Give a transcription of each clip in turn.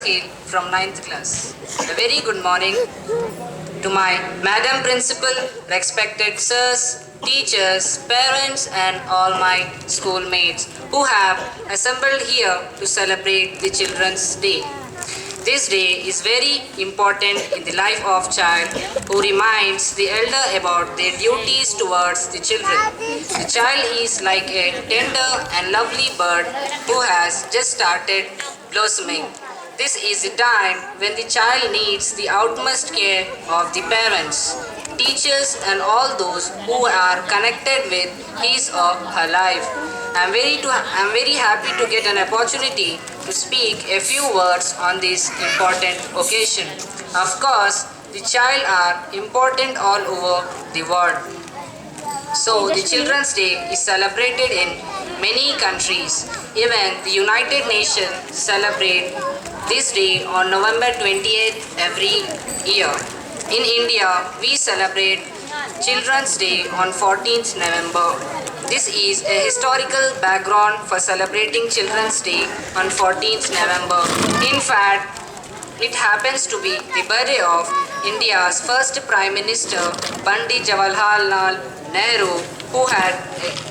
Keel from ninth class. A very good morning to my Madam Principal, respected sirs, teachers, parents, and all my schoolmates who have assembled here to celebrate the Children's Day. This day is very important in the life of child who reminds the elder about their duties towards the children. The child is like a tender and lovely bird who has just started blossoming. This is the time when the child needs the utmost care of the parents, teachers, and all those who are connected with his or her life. I'm very happy to get an opportunity to speak a few words on this important occasion. Of course, the child are important all over the world. So the Children's Day is celebrated in many countries. Even the United Nations celebrate this day on November 28th every year. In India, we celebrate Children's Day on 14th November. This is a historical background for celebrating Children's Day on 14th November. In fact, it happens to be the birthday of India's first Prime Minister, Pandit Jawaharlal Nehru, who had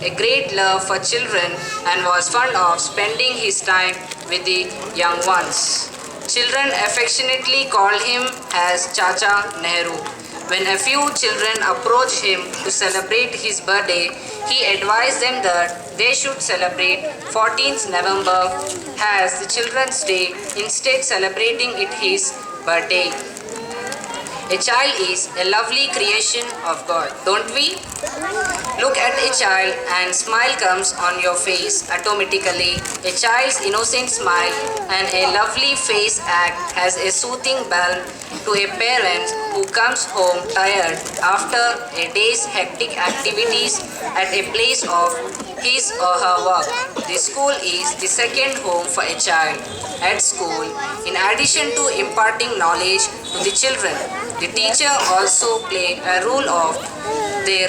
a great love for children and was fond of spending his time with the young ones. Children affectionately called him as Chacha Nehru. When a few children approached him to celebrate his birthday, he advised them that they should celebrate 14th November as the Children's Day, instead celebrating it his birthday. A child is a lovely creation of God, don't we? Look at a child and smile comes on your face automatically. A child's innocent smile and a lovely face act has a soothing balm to a parent who comes home tired after a day's hectic activities at a place of his or her work. The school is the second home for a child. At school, in addition to imparting knowledge to the children, the teacher also play a role of their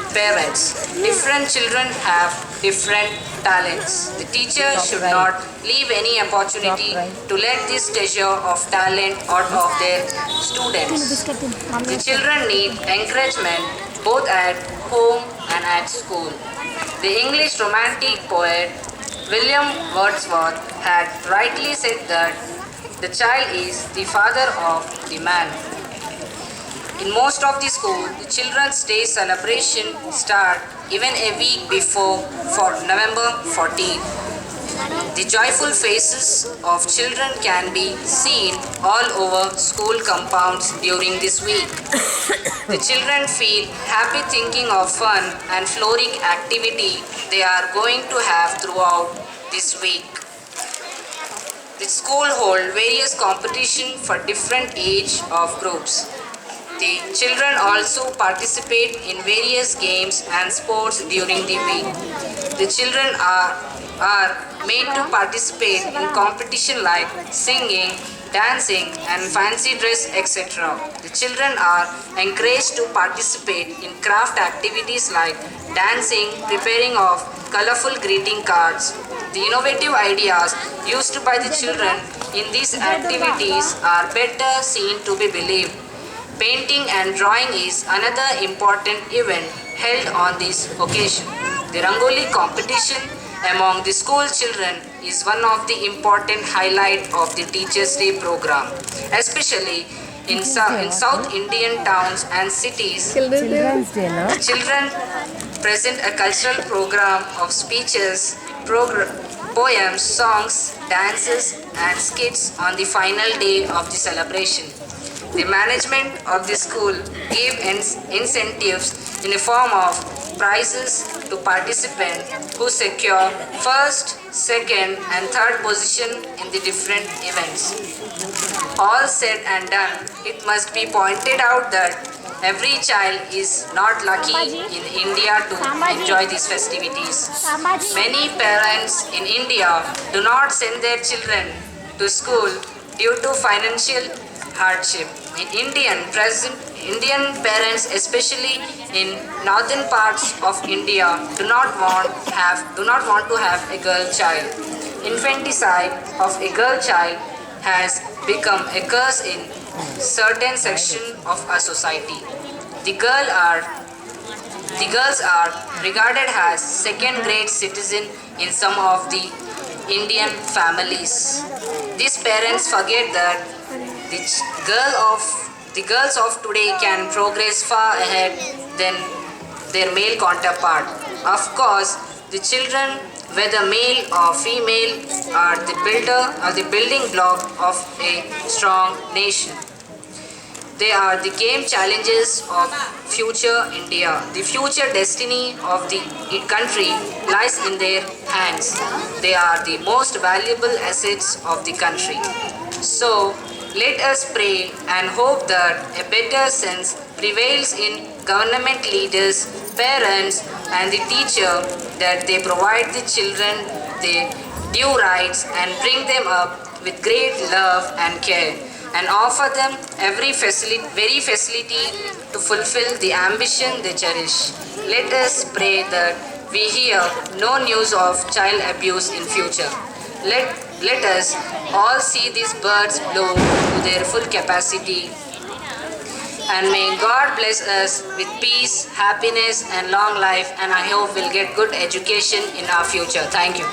parents. Different children have different talents. The teacher should not leave any opportunity to let this treasure of talent out of their students. The children need encouragement both at home and at school. The English romantic poet William Wordsworth had rightly said that the child is the father of the man. In most of the schools, the Children's Day celebration start even a week before for November 14th. The joyful faces of children can be seen all over school compounds during this week. The children feel happy thinking of fun and floric activity they are going to have throughout this week. The school hold various competition for different age of groups. The children also participate in various games and sports during the week. The children are made to participate in competition like singing, dancing and fancy dress etc. The children are encouraged to participate in craft activities like dancing, preparing of colorful greeting cards. The innovative ideas used by the children in these activities are better seen to be believed. Painting and drawing is another important event held on this occasion. The Rangoli competition among the school children is one of the important highlight of the Teachers' Day program, especially in South Indian towns and cities. Children's Day, no? The children present a cultural program of speeches, poems, songs, dances, and skits on the final day of the celebration. The management of the school gave incentives in the form of prizes to participants who secure first, second, and third position in the different events. All said and done, it must be pointed out that every child is not lucky in India to enjoy these festivities. Many parents in India do not send their children to school due to financial hardship. Indian parents, especially in northern parts of India, do not want to have a girl child. Infanticide of a girl child has become a curse in certain section of our society. The girl are the girls are regarded as second-grade citizens in some of the Indian families. These parents forget that the girl of the girls of today can progress far ahead than their male counterpart. Of course, the children, whether male or female, are the building block of a strong nation. They are the game challenges of future India. The future destiny of the country lies in their hands. They are the most valuable assets of the country. So, let us pray and hope that a better sense prevails in government leaders, parents, and the teacher, that they provide the children their due rights and bring them up with great love and care, and offer them very facility to fulfill the ambition they cherish. Let us pray that we hear no news of child abuse in future. Let us all see these birds blow to their full capacity, and may God bless us with peace, happiness, and long life, and I hope we'll get good education in our future. Thank you.